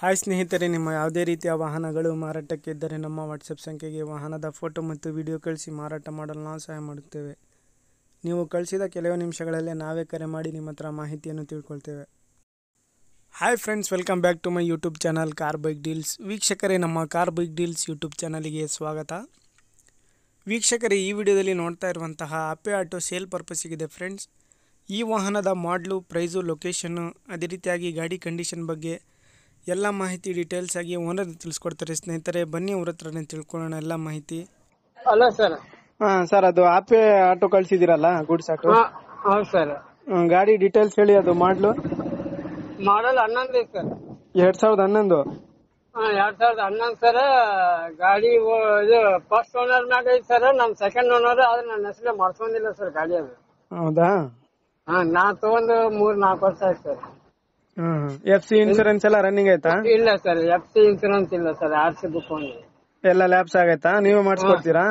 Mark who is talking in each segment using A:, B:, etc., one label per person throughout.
A: Hi ಸ್ನೇಹಿತರೆ, ನಿಮ್ಮ ಯಾವುದೇ ರೀತಿಯ ವಾಹನಗಳು ಮಾರಾಟಕ್ಕೆ ಇದ್ದರೆ ನಮ್ಮ ವಾಟ್ಸಪ್ ಸಂಖ್ಯೆಗೆ ವಾಹನದ ಫೋಟೋ ಮತ್ತು ವಿಡಿಯೋ ಕಳಿಸಿ ಮಾರಾಟ ಮಾಡಲು ನಾವು ಸಹಾಯ ಮಾಡುತ್ತೇವೆ. ನೀವು ಕಳಿಸಿದ ಕೆಲವು ನಿಮಿಷಗಳಲ್ಲೇ ನಾವೇ ಕರೆ ಮಾಡಿ ನಿಮ್ಮ ಹತ್ರ ಮಾಹಿತಿಯನ್ನು ತಿಳ್ಕೊಳ್ತೇವೆ. Hi friends, welcome back to my YouTube channel car bike deals. ವೀಕ್ಷಕರೇ, ನಮ್ಮ ಕಾರ್ ಬೈಕ್ ಡೀಲ್ಸ್ ಯೂಟ್ಯೂಬ್ ಚಾನಲಿಗೆ ಸ್ವಾಗತ. ವೀಕ್ಷಕರೇ, ಈ ವಿಡಿಯೋದಲ್ಲಿ ನೋಡ್ತಾ ಇರುವಂತಹ ಅಪ್ಪೆ ಆಟೋ ಸೇಲ್ ಪರ್ಪಸ್ಸಿಗಿದೆ ಫ್ರೆಂಡ್ಸ್. ಈ ವಾಹನದ ಮಾಡ್ಲು, ಪ್ರೈಸು, ಲೊಕೇಶನ್ನು, ಅದೇ ರೀತಿಯಾಗಿ ಗಾಡಿ ಕಂಡೀಷನ್ ಬಗ್ಗೆ ಎಲ್ಲ ಮಾಹಿತಿ ಡೀಟೇಲ್ಸ್ ಆಗಿ ಓನರ್ ತಿಳಿಸ್ಕೊಡ್ತಾರೆ. ಸ್ನೇಹಿತರೆ, ಬನ್ನಿ ಅವ್ರ ಹತ್ರನೇ ತಿಳ್ಕೊಳ್ಳೋಣ ಎಲ್ಲ ಮಾಹಿತಿ.
B: Hello sir.
A: ಸರ್, ಅದು ಆಪೆ ಆಟೋ ಕಳ್ಸಿದಿರಲ್ಲ, ಗೂಡ್ಸ್ ಆಟೋ.
B: ಹೌದು ಸರ್.
A: ಗಾಡಿ ಡೀಟೇಲ್ಸ್ ಹೇಳಿ. ಅದು ಮಾಡ್ಲು
B: ಮಾಡಲ್ 11 ಸರ್.
A: 2011.
B: 2011 ಸರ್. ಗಾಡಿ ಇದು ಫಸ್ಟ್ ಓನರ್ ಮ್ಯಾಗ ಐತಿ ಸರ್. ನಮ್ ಸೆಕೆಂಡ್ ಓನರ್ ಆದ್ರೆ ನನ್ನ ಹೆಸರೇ ಮಾಡ್ಕೊಂಡಿಲ್ಲ ಸರ್ ಗಾಡಿ. ಅದು
A: ಹೌದಾ?
B: ನಾ ತಗೊಂಡು 3-4 ವರ್ಷ ಆಯ್ತು ಸರ್.
A: FC ಇನ್ಸೂರೆನ್ಸ್ ಎಲ್ಲ ರನ್ನಿಂಗ್ ಆಯ್ತಾ?
B: ಇಲ್ಲ ಸರ್, FC ಇನ್ಸೂರೆನ್ಸ್ ಇಲ್ಲ ಸರ್. RC ಬುಕ್
A: ಎಲ್ಲ ಲ್ಯಾಪ್ಸ್ ಆಗೈತಾ? ನೀವೇ ಮಾಡಿಸ್ಕೊಡ್ತೀರಾ?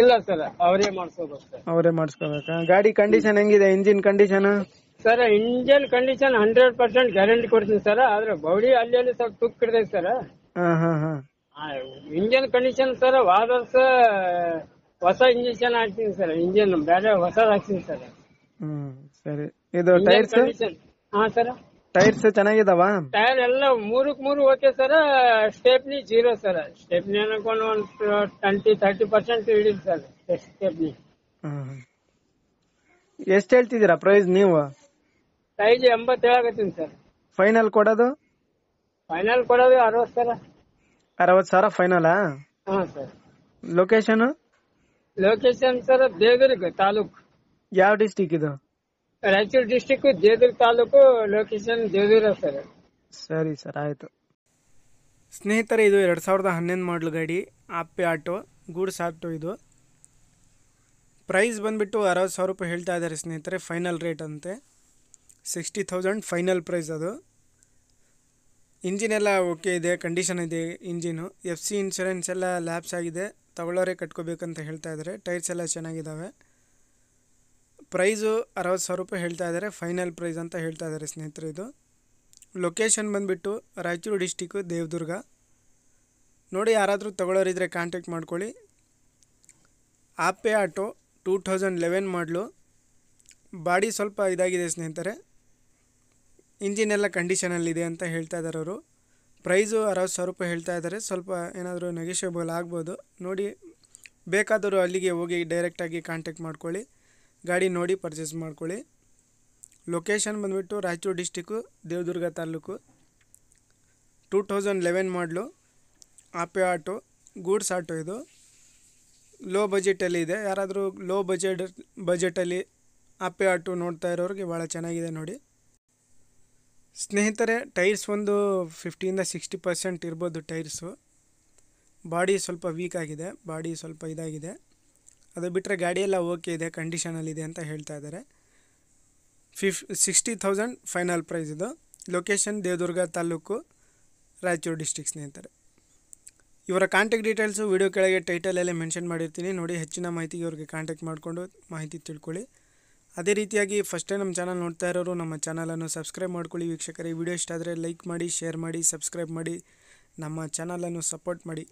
B: ಇಲ್ಲ ಸರ್, ಅವರೇ ಮಾಡಿಸ್ಕೋಬೇಕು ಸರ್.
A: ಅವರೇ ಮಾಡಿಸ್ಕೋಬೇಕಾ? ಗಾಡಿ ಕಂಡೀಷನ್ ಹೆಂಗಿದೆ? Engine condition
B: sir, engine condition 100% guarantee ಕೊಡ್ತೀನಿ ಸರ್. ಆದ್ರೆ ಬೌಡಿ ಅಲ್ಲಿ ಸ್ವಲ್ಪ ತುಕ್ ಹಿಡ್ದೈತೆ ಸರ್. ಇಂಜಿನ್ ಕಂಡೀಷನ್ ಸರ್, ವಾದ ವರ್ಷ ಹೊಸ ಇಂಜೆಕ್ಷನ್ ಹಾಕ್ತೀನಿ ಸರ್. ಇಂಜಿನ್ ಬೇರೆ ಹೊಸದ್ ಹಾಕ್ತೀನಿ ಸರ್.
A: ಸರಿ. ಇದು ಟೈರ್ಸ್?
B: ಸರ್,
A: ಟೈರ್ಸ್ ಚೆನ್ನಾಗಿದಾವ?
B: ಟೈರ್ ಎಲ್ಲ 3 okay sir. Stepney 0 sir. Stepney ಅನ್ಕೊಂಡು ಒಂದು 20-30% ಹಿಡಿದು ಸರ್ ಸ್ಟೆಪ್ನಿ.
A: ಎಷ್ಟು ಹೇಳ್ತಿದ್ದೀರಾ ಪ್ರೈಸ್ ನೀವು?
B: ಪ್ರೈಸ್ 87 ಆಗತ್ತೀನಿ ಸರ್.
A: ಫೈನಲ್ ಕೊಡೋದು?
B: ಫೈನಲ್ ಕೊಡೋದು 60 ಸರ್.
A: 60,000 ಫೈನಲಾ?
B: Sir.
A: Location?
B: Location sir, Devadurga taluk.
A: ಯಾವ ಡಿಸ್ಟಿಕ್ ಇದು?
B: Raichur district, Devadurga taluk. Location Devadurga sir. ಸರಿ
A: ಸರ್, ಆಯ್ತು. ಸ್ನೇಹಿತರೆ, ಇದು 2011 ಮಾಡಲ್ ಗಾಡಿ, ಆಪೆ ಆಟೋ, ಗೂಡ್ಸ್ ಆಟೋ. ಇದು ಪ್ರೈಸ್ ಬಂದ್ಬಿಟ್ಟು 60,000 ರೂಪಾಯಿ ಹೇಳ್ತಾ ಇದ್ದಾರೆ ಸ್ನೇಹಿತರೆ. ಫೈನಲ್ ರೇಟ್ ಅಂತೆ 60,000 ಫೈನಲ್ ಪ್ರೈಸ್. ಅದು ಇಂಜಿನ್ ಎಲ್ಲ ಓಕೆ ಇದೆ, ಕಂಡೀಷನ್ ಇದೆ ಇಂಜಿನು. FC ಇನ್ಶೂರೆನ್ಸ್ ಎಲ್ಲ ಲ್ಯಾಪ್ಸ್ ಆಗಿದೆ, ತಗೊಳ್ಳೋರೆ ಕಟ್ಕೋಬೇಕಂತ ಹೇಳ್ತಾ ಇದ್ದಾರೆ. ಟೈರ್ಸ್ ಎಲ್ಲ ಚೆನ್ನಾಗಿದ್ದಾವೆ. ಪ್ರೈಸು 60,000 ರೂಪಾಯಿ ಹೇಳ್ತಾ ಇದ್ದಾರೆ, ಫೈನಲ್ ಪ್ರೈಸ್ ಅಂತ ಹೇಳ್ತಾ ಇದ್ದಾರೆ ಸ್ನೇಹಿತರೆ. ಇದು ಲೊಕೇಶನ್ ಬಂದುಬಿಟ್ಟು ರಾಯಚೂರು ಡಿಸ್ಟಿಕ್ಕು, ದೇವದುರ್ಗ. ನೋಡಿ, ಯಾರಾದರೂ ತಗೊಳ್ಳೋರಿದ್ರೆ ಕಾಂಟ್ಯಾಕ್ಟ್ ಮಾಡ್ಕೊಳ್ಳಿ. ಆಪೆ ಆಟೋ 2011 ಮಾಡಲು. ಬಾಡಿ ಸ್ವಲ್ಪ ಇದಾಗಿದೆ ಸ್ನೇಹಿತರೆ. ಇಂಜಿನ್ ಎಲ್ಲ ಕಂಡೀಷನಲ್ಲಿದೆ ಅಂತ ಹೇಳ್ತಾ ಇದ್ದಾರೆ ಅವರು. ಪ್ರೈಸು 60,000 ರೂಪಾಯಿ ಹೇಳ್ತಾ ಇದ್ದಾರೆ. ಸ್ವಲ್ಪ ಏನಾದರೂ ನೆಗೋಷಿಯಬಲ್ ಆಗ್ಬೋದು. ನೋಡಿ, ಬೇಕಾದರೂ ಅಲ್ಲಿಗೆ ಹೋಗಿ ಡೈರೆಕ್ಟಾಗಿ ಕಾಂಟ್ಯಾಕ್ಟ್ ಮಾಡ್ಕೊಳ್ಳಿ. ಗಾಡಿ ನೋಡಿ ಪರ್ಚೇಸ್ ಮಾಡ್ಕೊಳ್ಳಿ. ಲೊಕೇಶನ್ ಬಂದುಬಿಟ್ಟು ರಾಯಚೂರು ಡಿಸ್ಟಿಕ್ಕು, ದೇವದುರ್ಗ ತಾಲೂಕು. 2011 ಮಾಡಲು, ಆಪೆ ಆಟೋ, ಗೂಡ್ಸ್ ಆಟೋ. ಇದು ಲೋ ಬಜೆಟಲ್ಲಿ ಇದೆ. ಯಾರಾದರೂ ಲೋ ಬಜೆಟಲ್ಲಿ ಆಪೆ ಆಟೋ ನೋಡ್ತಾ ಇರೋರಿಗೆ ಭಾಳ ಚೆನ್ನಾಗಿದೆ ನೋಡಿ ಸ್ನೇಹಿತರೆ. ಟೈರ್ಸ್ ಒಂದು 50-60% ಇರ್ಬೋದು ಟೈರ್ಸು. ಬಾಡಿ ಸ್ವಲ್ಪ ವೀಕ್ ಆಗಿದೆ, ಬಾಡಿ ಸ್ವಲ್ಪ ಇದಾಗಿದೆ. ಅದು ಬಿಟ್ಟರೆ ಗಾಡಿಯೆಲ್ಲ ಓಕೆ ಇದೆ, ಕಂಡೀಷನಲ್ಲಿದೆ ಅಂತ ಹೇಳ್ತಾ ಇದ್ದಾರೆ. 60,000 ಫೈನಲ್ ಪ್ರೈಸ್. ಇದು ಲೊಕೇಶನ್ ದೇವದುರ್ಗ ತಾಲೂಕು, ರಾಯಚೂರು ಡಿಸ್ಟಿಕ್ ಸ್ನೇಹಿತರೆ. ಇವರ ಕಾಂಟ್ಯಾಕ್ಟ್ ಡೀಟೇಲ್ಸು ವಿಡಿಯೋ ಕೆಳಗೆ ಟೈಟಲಲ್ಲೇ ಮೆನ್ಷನ್ ಮಾಡಿರ್ತೀನಿ. ನೋಡಿ, ಹೆಚ್ಚಿನ ಮಾಹಿತಿಗೆ ಅವ್ರಿಗೆ ಕಾಂಟ್ಯಾಕ್ಟ್ ಮಾಡಿಕೊಂಡು ಮಾಹಿತಿ ತಿಳ್ಕೊಳ್ಳಿ. ಅದೇ ರೀತಿಯಾಗಿ ಫಸ್ಟ್ ಟೈಮ್ ನಮ್ಮ ಚಾನಲ್ ನೋಡ್ತಾ ಇರೋರು ನಮ್ಮ ಚಾನಲನ್ನು ಸಬ್ಸ್ಕ್ರೈಬ್ ಮಾಡ್ಕೊಳ್ಳಿ. ವೀಕ್ಷಕರೇ, ವಿಡಿಯೋ ಇಷ್ಟ ಆದರೆ ಲೈಕ್ ಮಾಡಿ, ಶೇರ್ ಮಾಡಿ, ಸಬ್ಸ್ಕ್ರೈಬ್ ಮಾಡಿ, ನಮ್ಮ ಚಾನಲನ್ನು ಸಪೋರ್ಟ್ ಮಾಡಿ.